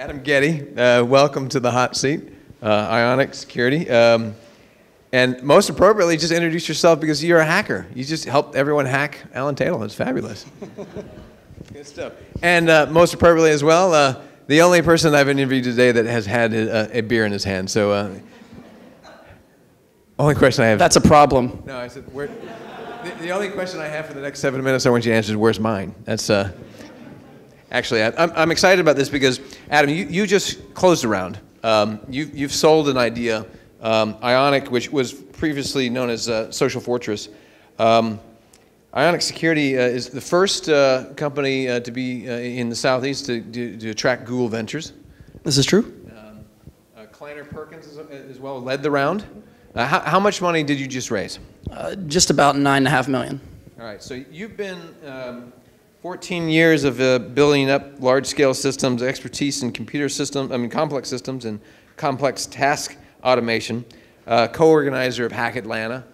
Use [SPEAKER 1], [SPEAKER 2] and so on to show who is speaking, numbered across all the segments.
[SPEAKER 1] Adam Ghetti, welcome to the hot seat, Ionic Security. And most appropriately, just introduce yourself because you're a hacker. You just helped everyone hack Alan Tatel. It's fabulous. Good stuff. And most appropriately as well, the only person I've interviewed today that has had a beer in his hand. So, only question I have.
[SPEAKER 2] That's a problem.
[SPEAKER 1] No, I said, the only question I have for the next 7 minutes I want you to answer is, where's mine? That's, actually, I'm excited about this because, Adam, you just closed a round. You've sold an idea, Ionic, which was previously known as Social Fortress. Ionic Security is the first company to be in the Southeast to attract Google Ventures.
[SPEAKER 2] This is true.
[SPEAKER 1] Kleiner Perkins as well led the round. How much money did you just raise?
[SPEAKER 2] Just about $9.5 million.
[SPEAKER 1] All right, so you've been 14 years of building up large-scale systems, expertise in computer systems, complex systems and complex task automation, co-organizer of Hack Atlanta,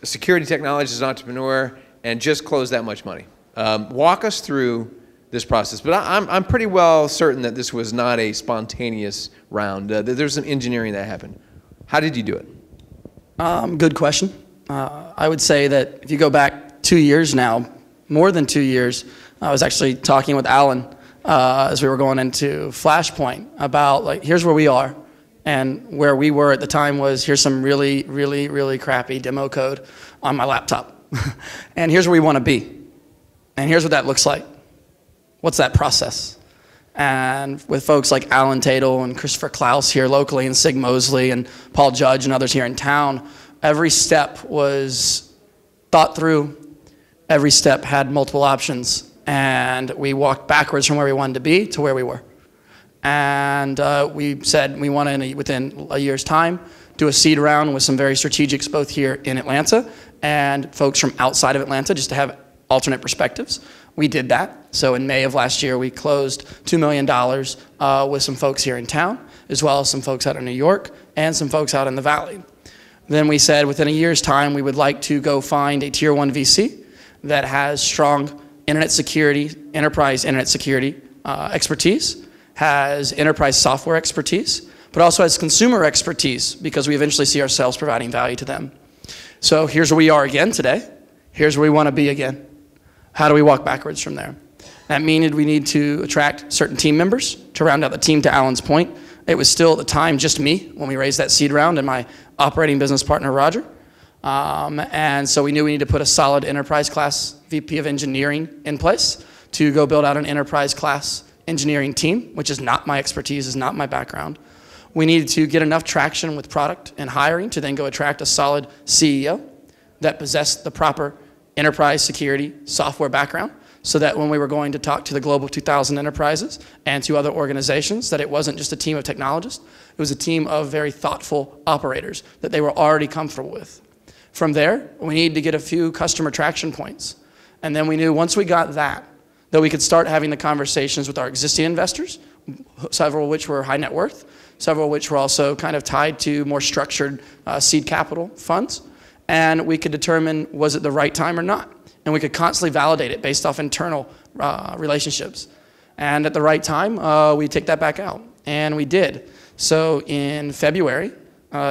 [SPEAKER 1] security technologies entrepreneur, and just closed that much money. Walk us through this process. But I'm pretty well certain that this was not a spontaneous round. There's some engineering that happened. How did you do it?
[SPEAKER 2] Good question. I would say that if you go back 2 years now, more than 2 years, I was actually talking with Alan as we were going into Flashpoint about, like, here's where we are. And where we were at the time was, here's some really, really, really crappy demo code on my laptop. And here's where we want to be. And here's what that looks like. What's that process? And with folks like Alan Tatel and Christopher Klaus here locally, and Sig Mosley and Paul Judge and others here in town, every step was thought through. Every step had multiple options. And we walked backwards from where we wanted to be to where we were. And we said we want to, within a year's time, do a seed round with some very strategics both here in Atlanta and folks from outside of Atlanta, just to have alternate perspectives. We did that. So in May of last year, we closed $2 million with some folks here in town, as well as some folks out in New York and some folks out in the Valley. Then we said within a year's time, we would like to go find a tier 1 VC that has strong internet security, enterprise internet security expertise, has enterprise software expertise, but also has consumer expertise, because we eventually see ourselves providing value to them. So here's where we are again today. Here's where we want to be again. How do we walk backwards from there? That means we need to attract certain team members to round out the team. To Alan's point, it was still at the time just me when we raised that seed round and my operating business partner, Roger. And so we knew we needed to put a solid enterprise class VP of engineering in place to go build out an enterprise class engineering team, which is not my expertise, is not my background. We needed to get enough traction with product and hiring to then go attract a solid CEO that possessed the proper enterprise security software background, so that when we were going to talk to the Global 2000 enterprises and to other organizations, that it wasn't just a team of technologists, it was a team of very thoughtful operators that they were already comfortable with. From there, we needed to get a few customer traction points. And then we knew once we got that we could start having the conversations with our existing investors, several of which were high net worth, several of which were also kind of tied to more structured seed capital funds. And we could determine, was it the right time or not? And we could constantly validate it based off internal relationships. And at the right time, we take that back out. And we did. So in February,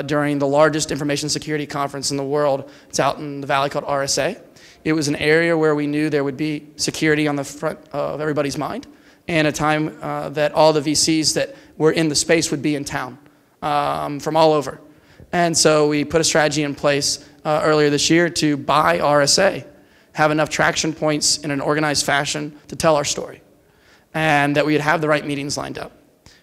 [SPEAKER 2] during the largest information security conference in the world, it's out in the Valley called RSA. It was an area where we knew there would be security on the front of everybody's mind, and a time that all the VCs that were in the space would be in town from all over. And so we put a strategy in place earlier this year to buy RSA, have enough traction points in an organized fashion to tell our story, and that we would have the right meetings lined up.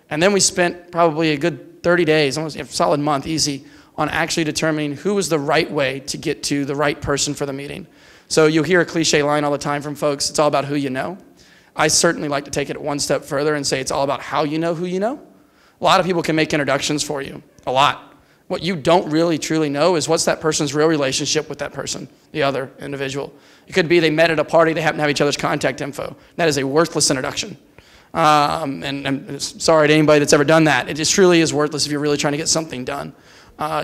[SPEAKER 2] And then we spent probably a good 30 days, almost a solid month, easy, on actually determining who was the right way to get to the right person for the meeting. So you'll hear a cliche line all the time from folks, it's all about who you know. I certainly like to take it one step further and say it's all about how you know who you know. A lot of people can make introductions for you, a lot. What you don't really truly know is what's that person's real relationship with that person, the other individual. It could be they met at a party, they happen to have each other's contact info. That is a worthless introduction. And I'm sorry to anybody that's ever done that. It just truly is worthless if you're really trying to get something done.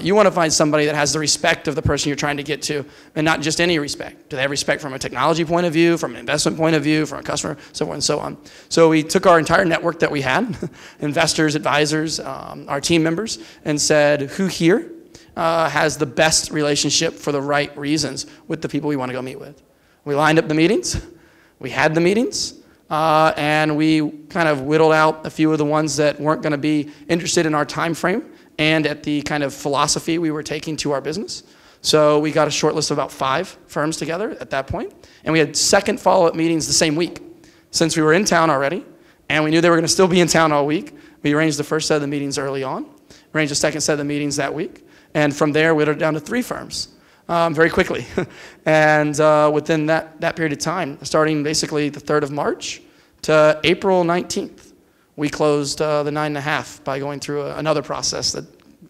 [SPEAKER 2] You want to find somebody that has the respect of the person you're trying to get to, and not just any respect. Do they have respect from a technology point of view, from an investment point of view, from a customer, so forth and so on. So we took our entire network that we had, investors, advisors, our team members, and said, who here has the best relationship for the right reasons with the people we want to go meet with? We lined up the meetings. We had the meetings. And we kind of whittled out a few of the ones that weren't going to be interested in our time frame and at the kind of philosophy we were taking to our business. So we got a short list of about 5 firms together at that point. And we had second follow-up meetings the same week. Since we were in town already, and we knew they were going to still be in town all week, we arranged the first set of the meetings early on, arranged the second set of the meetings that week, and from there, we whittled it down to 3 firms very quickly. And within that period of time, starting basically the 3rd of March to April 19th, we closed the 9.5 by going through another process that,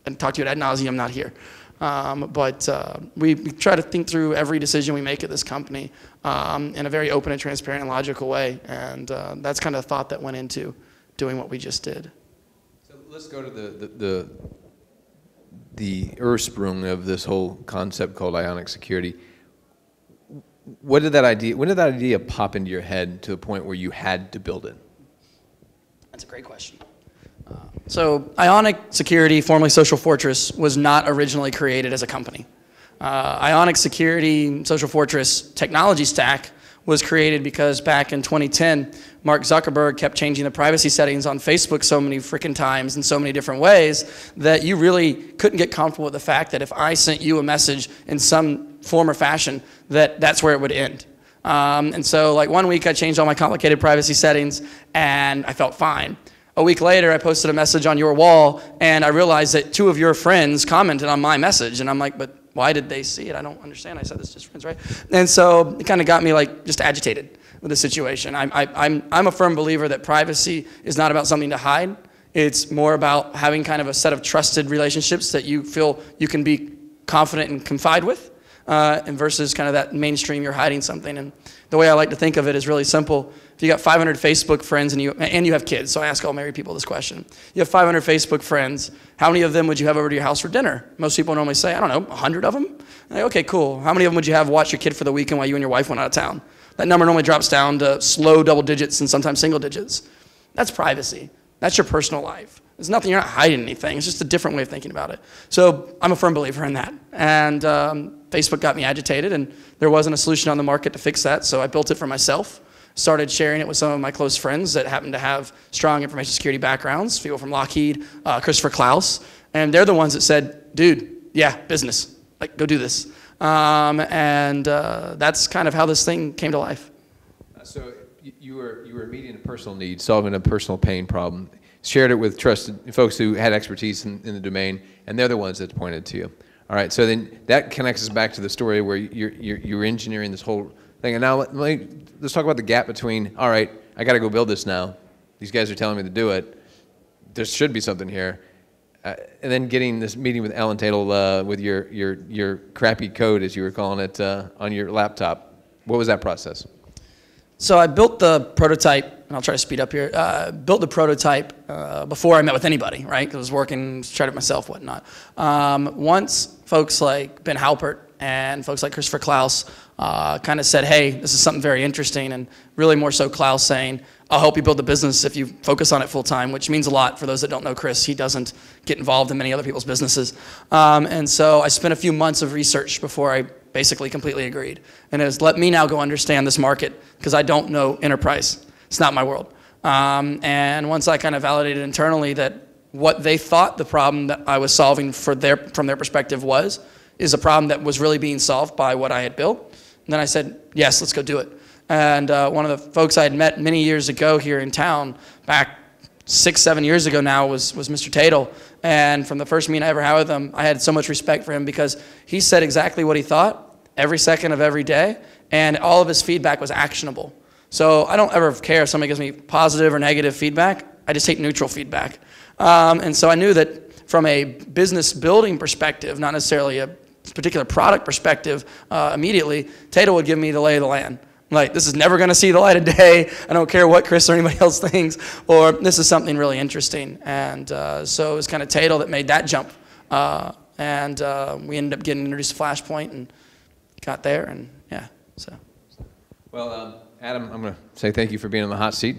[SPEAKER 2] and talk to you ad nauseum, not here. But we try to think through every decision we make at this company in a very open and transparent and logical way. And that's kind of the thought that went into doing what we just did.
[SPEAKER 1] So let's go to the ursprung of this whole concept called Ionic Security. When did that idea pop into your head to the point where you had to build it?
[SPEAKER 2] That's a great question. So Ionic Security, formerly Social Fortress, was not originally created as a company. Ionic Security, Social Fortress technology stack was created because back in 2010, Mark Zuckerberg kept changing the privacy settings on Facebook so many freaking times in so many different ways that you really couldn't get comfortable with the fact that if I sent you a message in some form or fashion, that's where it would end. And so like one week I changed all my complicated privacy settings and I felt fine. A week later I posted a message on your wall and I realized that 2 of your friends commented on my message and I'm like, but why did they see it? I don't understand. I said this just friends, right? And so it kind of got me like just agitated with the situation. I'm a firm believer that privacy is not about something to hide. It's more about having kind of a set of trusted relationships that you feel you can be confident and confide with. And versus kind of that mainstream, you're hiding something. And the way I like to think of it is really simple. If you got 500 Facebook friends and you have kids, so I ask all married people this question. You have 500 Facebook friends, how many of them would you have over to your house for dinner? Most people normally say, I don't know, 100 of them? Like, okay, cool. How many of them would you have watch your kid for the weekend while you and your wife went out of town? That number normally drops down to slow double digits and sometimes single digits. That's privacy. That's your personal life. There's nothing, you're not hiding anything. It's just a different way of thinking about it. So I'm a firm believer in that. And Facebook got me agitated, and there wasn't a solution on the market to fix that, so I built it for myself. Started sharing it with some of my close friends that happen to have strong information security backgrounds, people from Lockheed, Christopher Klaus, and they're the ones that said, dude, yeah, business, like go do this. That's kind of how this thing came to life.
[SPEAKER 1] So you were meeting a personal need, solving a personal pain problem, shared it with trusted folks who had expertise in the domain, and they're the ones that pointed to you. All right, so then that connects us back to the story where you're engineering this whole thing. And now let's talk about the gap between, all right, I got to go build this now. These guys are telling me to do it. There should be something here. And then getting this meeting with Alan Tatel with your crappy code, as you were calling it, on your laptop. What was that process?
[SPEAKER 2] So I built the prototype, and I'll try to speed up here, built the prototype before I met with anybody, right? Because I was working, tried it myself, whatnot. Once folks like Ben Halpert and folks like Christopher Klaus kind of said, hey, this is something very interesting, and really more so Klaus saying, I'll help you build the business if you focus on it full time, which means a lot for those that don't know Chris. He doesn't get involved in many other people's businesses. And so I spent a few months of research before I basically completely agreed. And it was, let me now go understand this market, because I don't know enterprise. It's not my world. And once I kind of validated internally that what they thought the problem that I was solving from their perspective is a problem that was really being solved by what I had built. And then I said, yes, let's go do it. And one of the folks I had met many years ago here in town, back 6-7 years ago now, was Mr. Tatel. And from the first meeting I ever had with him, I had so much respect for him because he said exactly what he thought every second of every day, and all of his feedback was actionable. So I don't ever care if somebody gives me positive or negative feedback. I just take neutral feedback. And so I knew that from a business building perspective, not necessarily a particular product perspective immediately, Tatel would give me the lay of the land. Like, this is never going to see the light of day. I don't care what Chris or anybody else thinks, or this is something really interesting. And so it was kind of Tatel that made that jump and we ended up getting introduced to Flashpoint and got there, and yeah, so.
[SPEAKER 1] Well, Adam, I'm going to say thank you for being on the hot seat.